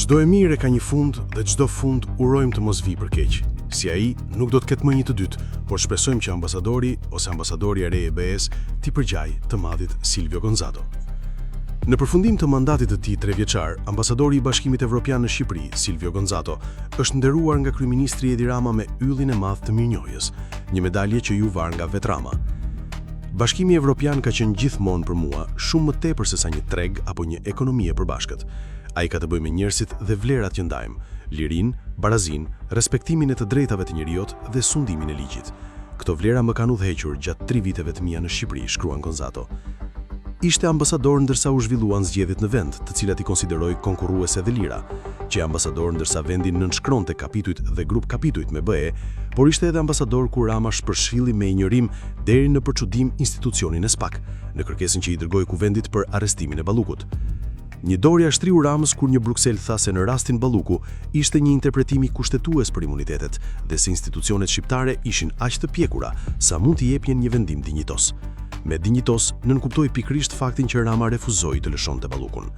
Çdo e mirë e ka një fund dhe çdo fund urojmë të mos vijë për keq. Si ai, nuk do të ketë më një të dytë, por shpresojmë që ambasadori ose ambasadorja e re e BE-s t'i përgjajë të madhit Silvio Gonzato. Në përfundim të mandatit të tij 3 vjeçar, ambasadori i Bashkimit Evropian në Shqipëri, Silvio Gonzato, është nderuar nga kryeministri Edi Rama me Yllin e Madh të Mirënjohjes, një medalje që ju var nga vet Rama. Bashkimi Evropian ka qenë gjithmonë për mua shumë më tepër se sa një treg apo një ekonomi e përbashkët. Ai ka të bëjë me njerëzit dhe vlerat që ndajmë, lirinë, barazinë, respektimin e të drejtave të njerëzit dhe sundimin e ligjit. Këto vlera më kanë udhëhequr gjatë 3 viteve të mia në Shqipëri, shkruan Gonzato. Ishte ambasador ndërsa u zhvilluan zgjedhjet në vend, të cilat i konsideroi konkurruese dhe lira, që ambasador ndërsa vendi nënshkronte kapitujt dhe grup kapitujt me BE, por ishte edhe ambasador kur Rama shpërshilli me injorim deri në përçudim institucionin e SPAK, në kërkesën që i dërgoi kuvendit për arrestimin e Ballukut. Një dorë shtriu Ramës kur një Bruksel tha se në rastin Balluku ishte një interpretim i kushtetues për imunitetet dhe se institucionet shqiptare ishin aq të pjekura sa mund t'i jepnin një vendim dinjitos. Me dinjitos nënkuptoi pikërisht faktin që Rama refuzoi të lëshonte Ballukun.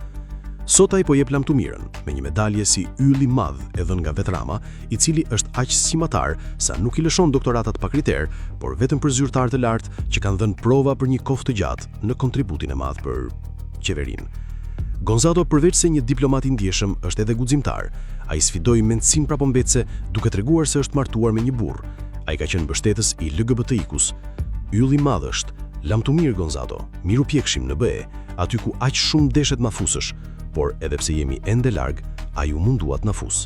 Sot ai po jep lamtumirën me një medalje si Ylli i Madh e dhënë nga vet Rama, i cili është aq sqimtar sa nuk i lëshon doktoratat pa kriter, por vetëm për zyrtar të lartë që kanë dhënë prova për një kohë të gjatë në kontributin e madh për qeverinë. Gonzato, përveç se një diplomat i ndjeshëm, është edhe guximtar. Ai sfidoi mendsinë prapombetëse duke treguar se është martuar me një burr. Ai ka qenë mbështetës i LGBTIQ-s. Ylli i Madh është. Lamtumir Gonzato, miru pjekshim në BE, aty ku aq shumë deshet mafusësh, por edhe pse jemi ende larg, ai u mundua të na fus.